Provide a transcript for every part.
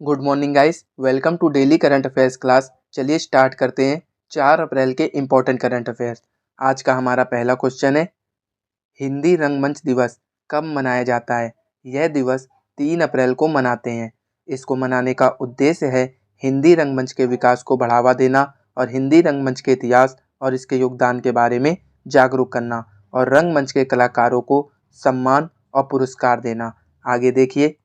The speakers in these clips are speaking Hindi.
Good morning guys, welcome to daily current affairs class. चलिए स्टार्ट करते हैं 4 अप्रैल के इम्पोर्टेंट करंट अफेयर्स। आज का हमारा पहला क्वेश्चन है, हिंदी रंगमंच दिवस कब मनाया जाता है? यह दिवस 3 अप्रैल को मनाते हैं। इसको मनाने का उद्देश्य है हिंदी रंगमंच के विकास को बढ़ावा देना और हिंदी रंगमंच के इतिहास और इसके योगदान के बारे में जागरूक करना और रंगमंच के कलाकारों को सम्मान और पुरस्कार देना। आगे देखिए,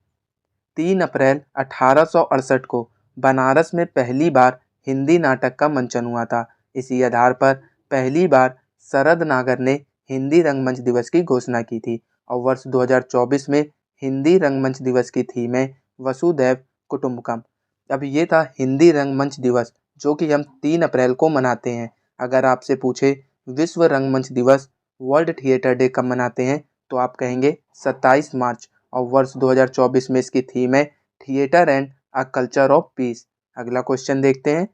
3 अप्रैल 1868 को बनारस में पहली बार हिंदी नाटक का मंचन हुआ था। इसी आधार पर पहली बार शरद नागर ने हिंदी रंगमंच दिवस की घोषणा की थी और वर्ष 2024 में हिंदी रंगमंच दिवस की थीम है वसुधैव कुटुंबकम। अब ये था हिंदी रंगमंच दिवस जो कि हम 3 अप्रैल को मनाते हैं। अगर आपसे पूछे विश्व रंगमंच दिवस, वर्ल्ड थिएटर डे कब मनाते हैं, तो आप कहेंगे 27 मार्च और वर्ष 2024 में इसकी थीम है theatre and a culture of peace. अगला क्वेश्चन देखते हैं,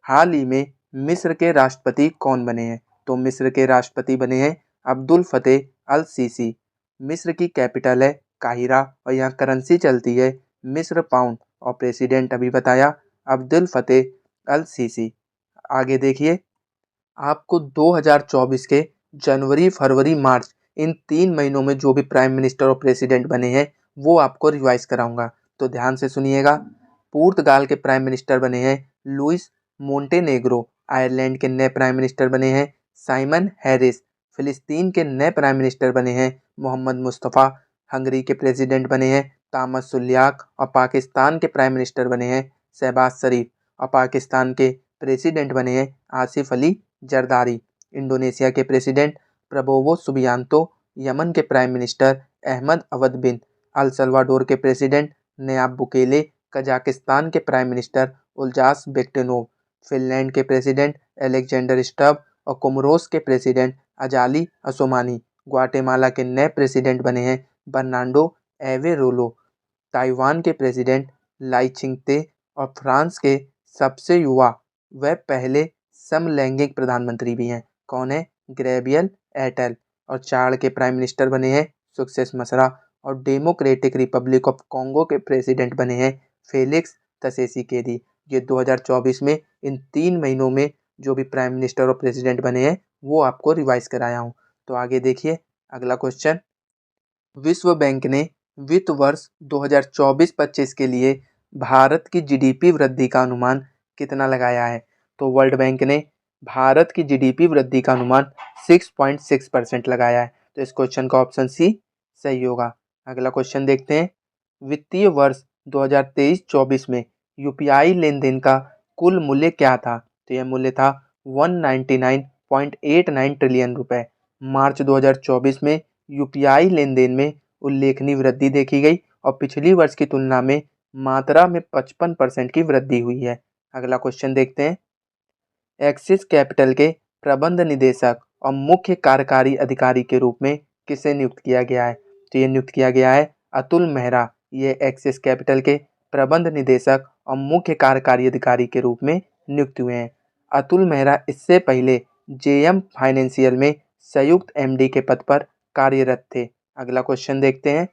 हाल ही में मिस्र के राष्ट्रपति कौन बने हैं? तो मिस्र के राष्ट्रपति बने हैं अब्दुल फतेह अल सीसी। मिस्र की कैपिटल है काहिरा और यहाँ करेंसी चलती है मिस्र पाउंड और प्रेसिडेंट अभी बताया अब्दुल फतेह अल सीसी। आगे देखिए, आपको 2024 के जनवरी, फरवरी, मार्च इन 3 महीनों में जो भी प्राइम मिनिस्टर और प्रेसिडेंट बने हैं वो आपको रिवाइज कराऊंगा, तो ध्यान से सुनिएगा। पुर्तगाल के प्राइम मिनिस्टर बने हैं लुइस मोंटेनेग्रो। आयरलैंड के नए प्राइम मिनिस्टर बने हैं साइमन हैरिस। फिलिस्तीन के नए प्राइम मिनिस्टर बने हैं मोहम्मद मुस्तफ़ा। हंगरी के प्रेसिडेंट बने हैं तामस सुल्याक और पाकिस्तान के प्राइम मिनिस्टर बने हैं शहबाज शरीफ और पाकिस्तान के प्रेसिडेंट बने हैं आसिफ अली जरदारी। इंडोनेशिया के प्रेसिडेंट प्रबोवो सुबियांतो। यमन के प्राइम मिनिस्टर अहमद अवद बिन। अल सल्वाडोर के प्रेसिडेंट नयाब बुकेले। कजाकिस्तान के प्राइम मिनिस्टर उल्जास बेक्टेनोव। फिनलैंड के प्रेसिडेंट एलेक्जेंडर स्टब और कोमोरोस के प्रेसिडेंट अजाली असोमानी। ग्वाटेमाला के नए प्रेसिडेंट बने हैं बर्नार्डो एवेरोलो। ताइवान के प्रेसिडेंट लाई चिंगते और फ्रांस के सबसे युवा व पहले समलैंगिक प्रधानमंत्री भी हैं। कौन है? ग्रेबियल एटल। और चार के प्राइम मिनिस्टर बने हैं सक्सेस मसरा और डेमोक्रेटिक रिपब्लिक ऑफ कॉन्गो के प्रेसिडेंट बने हैं फेलिक्स तसेसी। ये 2024 में इन 3 महीनों में जो भी प्राइम मिनिस्टर और प्रेसिडेंट बने हैं वो आपको रिवाइज कराया हूँ। तो आगे देखिए, अगला क्वेश्चन, विश्व बैंक ने वित्त वर्ष 2024-25 के लिए भारत की जीडीपी वृद्धि का अनुमान कितना लगाया है? तो वर्ल्ड बैंक ने भारत की जीडीपी वृद्धि का अनुमान 6.6% लगाया है। तो इस क्वेश्चन का ऑप्शन सी सही होगा। अगला क्वेश्चन देखते हैं, वित्तीय वर्ष 2023-24 में यूपीआई लेन देन का कुल मूल्य क्या था? तो यह मूल्य था 199.89 ट्रिलियन रुपए। मार्च 2024 में यूपीआई लेन देन में उल्लेखनीय वृद्धि देखी गई और पिछली वर्ष की तुलना में मात्रा में 55% की वृद्धि हुई है। अगला क्वेश्चन देखते हैं, एक्सिस कैपिटल के प्रबंध निदेशक और मुख्य कार्यकारी अधिकारी के रूप में किसे नियुक्त किया गया है? तो ये नियुक्त किया गया है अतुल मेहरा। ये एक्सिस कैपिटल के प्रबंध निदेशक और मुख्य कार्यकारी अधिकारी के रूप में नियुक्त हुए हैं। अतुल मेहरा इससे पहले जेएम फाइनेंशियल में संयुक्त एमडी के पद पर कार्यरत थे। अगला क्वेश्चन देखते हैं,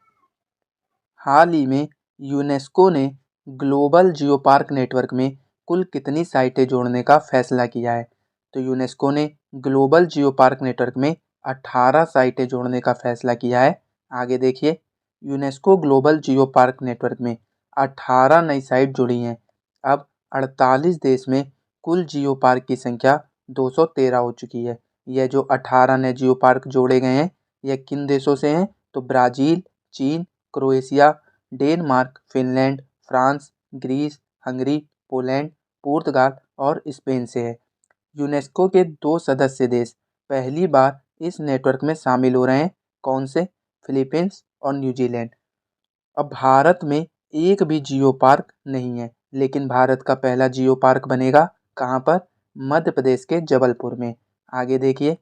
हाल ही में यूनेस्को ने ग्लोबल जियो पार्क नेटवर्क में कुल कितनी साइटें जोड़ने का फैसला किया है? तो यूनेस्को ने ग्लोबल जियो पार्क नेटवर्क में 18 साइटें जोड़ने का फैसला किया है। आगे देखिए, UNESCO global geo park network में 18 नई साइट जुड़ी हैं। अब 48 देश में कुल जियो पार्क की संख्या 213 हो चुकी है। यह जो 18 नए जियो पार्क जोड़े गए हैं यह किन देशों से हैं? तो ब्राज़ील, चीन, Croatia, Denmark, Finland, France, Greece, Hungary, Poland, पुर्तगाल और स्पेन से है। यूनेस्को के 2 सदस्य देश पहली बार इस नेटवर्क में शामिल हो रहे हैं। कौन से? फिलीपींस और न्यूजीलैंड। अब भारत में एक भी जियो पार्क नहीं है, लेकिन भारत का पहला जियो पार्क बनेगा कहाँ पर? मध्य प्रदेश के जबलपुर में। आगे देखिए,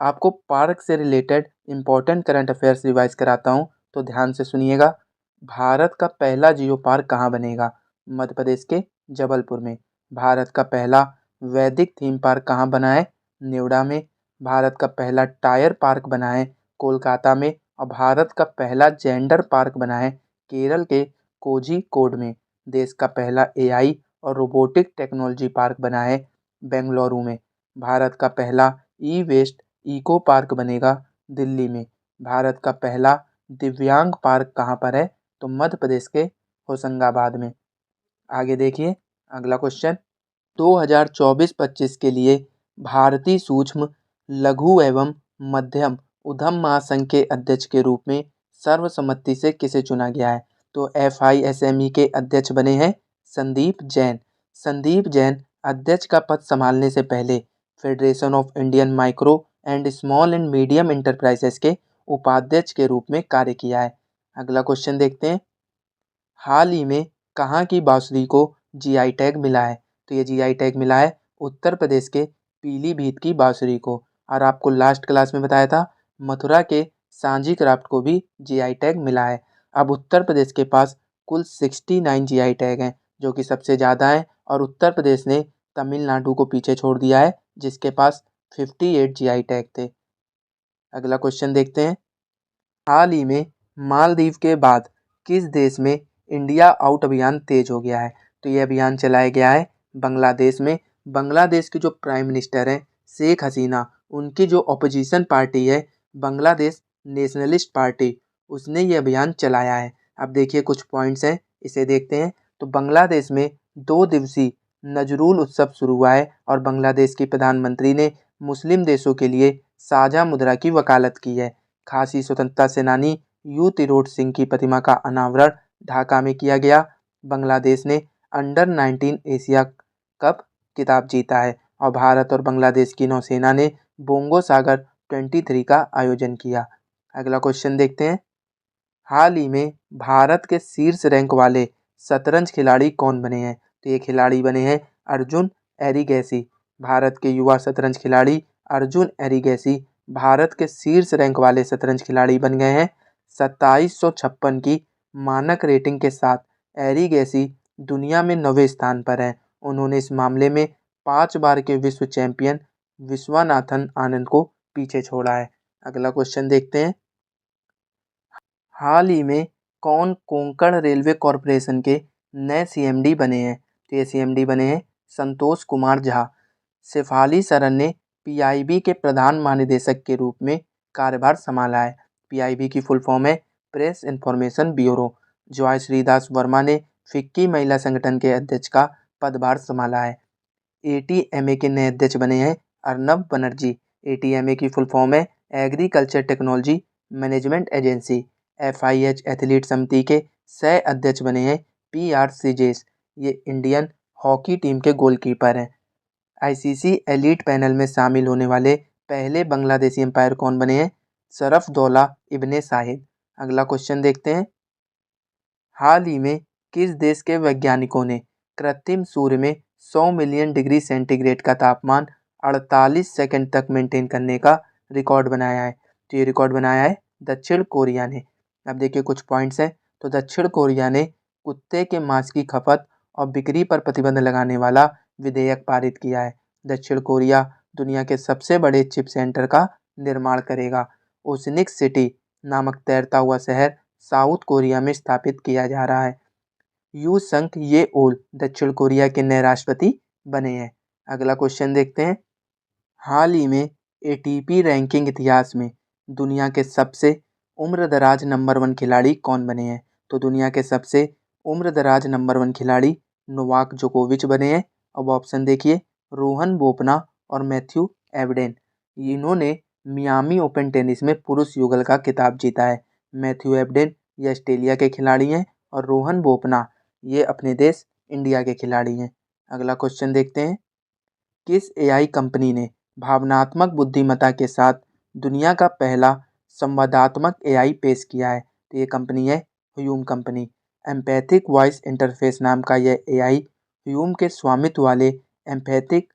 आपको पार्क से related important current affairs revise कराता हूँ, तो ध्यान से सुनिएगा। भारत का पहला जियो पार्क कहाँ बनेगा? मध्य प्रदेश के जबलपुर में। भारत का पहला वैदिक थीम पार्क कहाँ बना है? नेवड़ा में। भारत का पहला टायर पार्क बना है कोलकाता में और भारत का पहला जेंडर पार्क बना है केरल के कोझिकोड में देश का पहला एआई और रोबोटिक टेक्नोलॉजी पार्क बना है बेंगलुरु में। भारत का पहला ई वेस्ट इको पार्क बनेगा दिल्ली में। भारत का पहला दिव्यांग पार्क कहाँ पर है? तो मध्य प्रदेश के होशंगाबाद में। आगे देखिए अगला क्वेश्चन, 2024-25 के लिए भारतीय सूक्ष्म लघु एवं मध्यम उद्यम महासंघ के अध्यक्ष के रूप में सर्वसम्मति से किसे चुना गया है? तो FISME के अध्यक्ष बने हैं संदीप जैन। संदीप जैन अध्यक्ष का पद संभालने से पहले federation of Indian micro and small and medium enterprises के उपाध्यक्ष के रूप में कार्य किया है। अगला क्वेश्चन देखते हैं, हाल ही में कहाँ की बांसुरी को जीआई टैग मिला है? तो ये जीआई टैग मिला है उत्तर प्रदेश के पीलीभीत की बांसुरी को। और आपको लास्ट क्लास में बताया था मथुरा के सांची क्राफ्ट को भी जीआई टैग मिला है। अब उत्तर प्रदेश के पास कुल 69 जीआई टैग हैं, जो कि सबसे ज़्यादा हैं, और उत्तर प्रदेश ने तमिलनाडु को पीछे छोड़ दिया है जिसके पास 58 जीआई टैग थे। अगला क्वेश्चन देखते हैं, हाल ही में मालदीव के बाद किस देश में इंडिया आउट अभियान तेज हो गया है? तो ये अभियान चलाया गया है बांग्लादेश में। बांग्लादेश की जो प्राइम मिनिस्टर हैं शेख हसीना, उनकी जो अपोजिशन पार्टी है बांग्लादेश नेशनलिस्ट पार्टी, उसने ये अभियान चलाया है। अब देखिए कुछ पॉइंट्स हैं, इसे देखते हैं। तो बांग्लादेश में 2 दिवसीय नजरुल उत्सव शुरू हुआ है और बांग्लादेश की प्रधानमंत्री ने मुस्लिम देशों के लिए साझा मुद्रा की वकालत की है। खासी स्वतंत्रता सेनानी यू तिरोट सिंह की प्रतिमा का अनावरण ढाका में किया गया। बांग्लादेश ने अंडर-19 एशिया कप खिताब जीता है और भारत और बांग्लादेश की नौसेना ने बोंगो सागर 23 का आयोजन किया। अगला क्वेश्चन देखते हैं, हाल ही में भारत के शीर्ष रैंक वाले शतरंज खिलाड़ी कौन बने हैं? तो ये खिलाड़ी बने हैं अर्जुन एरिगैसी। भारत के युवा शतरंज खिलाड़ी अर्जुन एरिगैसी भारत के शीर्ष रैंक वाले शतरंज खिलाड़ी बन गए हैं। 2756 की मानक रेटिंग के साथ एरिगैसी दुनिया में 9वें स्थान पर हैं। उन्होंने इस मामले में 5 बार के विश्व चैंपियन विश्वनाथन आनंद को पीछे छोड़ा है। अगला क्वेश्चन देखते हैं, हाल ही में कौन कोंकण रेलवे कॉरपोरेशन के नए सीएमडी बने हैं? तो ये सीएमडी बने हैं संतोष कुमार झा। शेफाली सरन ने पीआईबी के प्रधान महानिदेशक के रूप में कार्यभार संभाला है। पीआईबी की फुल फॉर्म है press information bureau. Joy Shridas Verma ने फिक्की महिला संगठन के अध्यक्ष का पदभार संभाला है। एटीएमए के नए अध्यक्ष बने हैं अर्नब बनर्जी। एटीएमए की फुल फॉर्म है agriculture technology management agency. FIH athlete समिति के सह अध्यक्ष बने हैं PR सीजेस। ये इंडियन हॉकी टीम के गोलकीपर हैं। ICC एलीट पैनल में शामिल होने वाले पहले बांग्लादेशी एम्पायर कौन बने हैं? शरफदौला इब्ने साहिद। अगला क्वेश्चन देखते हैं, हाल ही में किस देश के वैज्ञानिकों ने कृत्रिम सूर्य में 100 मिलियन डिग्री सेंटीग्रेड का तापमान 48 सेकंड तक मेंटेन करने का रिकॉर्ड बनाया है? तो ये रिकॉर्ड बनाया है दक्षिण कोरिया ने। अब देखिए कुछ पॉइंट्स हैं। तो दक्षिण कोरिया ने कुत्ते के मांस की खपत और बिक्री पर प्रतिबंध लगाने वाला विधेयक पारित किया है। दक्षिण कोरिया दुनिया के सबसे बड़े चिप सेंटर का निर्माण करेगा। ओशनिक सिटी नामक तैरता हुआ शहर साउथ कोरिया में स्थापित किया जा रहा है। यू संक येओल दक्षिण कोरिया के नए राष्ट्रपति बने हैं। अगला क्वेश्चन देखते हैं, हाल ही में ATP रैंकिंग इतिहास में दुनिया के सबसे उम्रदराज नंबर 1 खिलाड़ी कौन बने हैं? तो दुनिया के सबसे उम्रदराज नंबर 1 खिलाड़ी नोवाक जोकोविच बने हैं। अब ऑप्शन देखिए, रोहन बोपना और मैथ्यू एवडेन। इन्होंने मियामी ओपन टेनिस में पुरुष युगल का खिताब जीता है। मैथ्यू एवडेन ये ऑस्ट्रेलिया के खिलाड़ी हैं और रोहन बोपना ये अपने देश इंडिया के खिलाड़ी हैं। अगला क्वेश्चन देखते हैं, किस एआई कंपनी ने भावनात्मक बुद्धिमत्ता के साथ दुनिया का पहला संवादात्मक एआई पेश किया है? तो ये कंपनी है Hume company. Empathic voice interface नाम का यह एआई ह्यूम के स्वामित्व वाले एम्पैथिक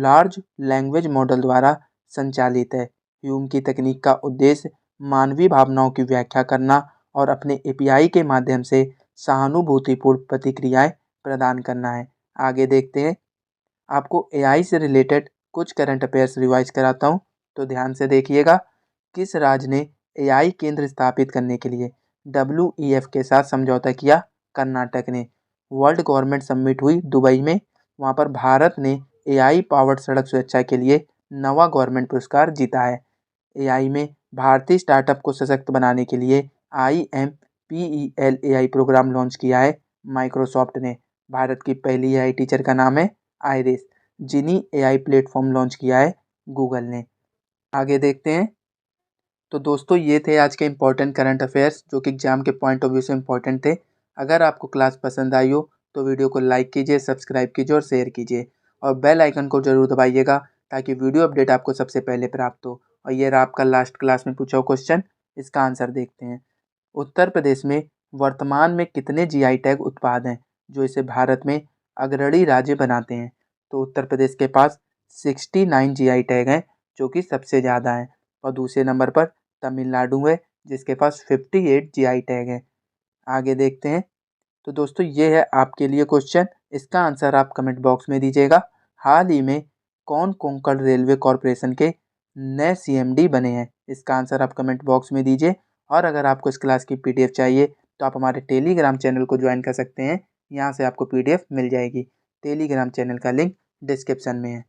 लार्ज लैंग्वेज मॉडल द्वारा संचालित है। ह्यूम की तकनीक का उद्देश्य मानवीय भावनाओं की व्याख्या करना और अपने एपीआई के माध्यम से सहानुभूतिपूर्ण प्रतिक्रियाएं प्रदान करना है। आगे देखते हैं, आपको एआई से रिलेटेड कुछ करंट अफेयर्स रिवाइज कराता हूँ, तो ध्यान से देखिएगा। किस राज्य ने एआई केंद्र स्थापित करने के लिए WEF के साथ समझौता किया? कर्नाटक ने। वर्ल्ड गवर्नमेंट समिट हुई दुबई में, वहाँ पर भारत ने एआई पावर्ड सड़क सुरक्षा के लिए नवा गवर्नमेंट पुरस्कार जीता है। एआई में भारतीय स्टार्टअप को सशक्त बनाने के लिए IMPEL एआई प्रोग्राम लॉन्च किया है माइक्रोसॉफ्ट ने। भारत की पहली एआई टीचर का नाम है आइरिस। जिनी एआई प्लेटफॉर्म लॉन्च किया है गूगल ने। आगे देखते हैं। तो दोस्तों ये थे आज के इम्पोर्टेंट करंट अफेयर्स जो कि एग्जाम के पॉइंट ऑफ व्यू से इम्पोर्टेंट थे। अगर आपको क्लास पसंद आई हो तो वीडियो को लाइक कीजिए, सब्सक्राइब कीजिए और शेयर कीजिए और बेल आइकन को जरूर दबाइएगा ताकि वीडियो अपडेट आपको सबसे पहले प्राप्त हो। और ये रहा आपका लास्ट क्लास में पूछा हुआ क्वेश्चन, इसका आंसर देखते हैं। उत्तर प्रदेश में वर्तमान में कितने जीआई टैग उत्पाद हैं जो इसे भारत में अग्रणी राज्य बनाते हैं? तो उत्तर प्रदेश के पास 69 जीआई टैग हैं जो कि सबसे ज़्यादा हैं। और दूसरे नंबर पर तमिलनाडु है जिसके पास 58 जीआई टैग हैं। आगे देखते हैं। तो दोस्तों ये है आपके लिए क्वेश्चन, इसका आंसर आप कमेंट बॉक्स में दीजिएगा। हाल ही में कौन कोंकण रेलवे कॉरपोरेशन के नए CMD बने हैं? इसका आंसर आप कमेंट बॉक्स में दीजिए। और अगर आपको इस क्लास की PDF चाहिए तो आप हमारे टेलीग्राम चैनल को ज्वाइन कर सकते हैं, यहाँ से आपको PDF मिल जाएगी। टेलीग्राम चैनल का लिंक डिस्क्रिप्शन में है।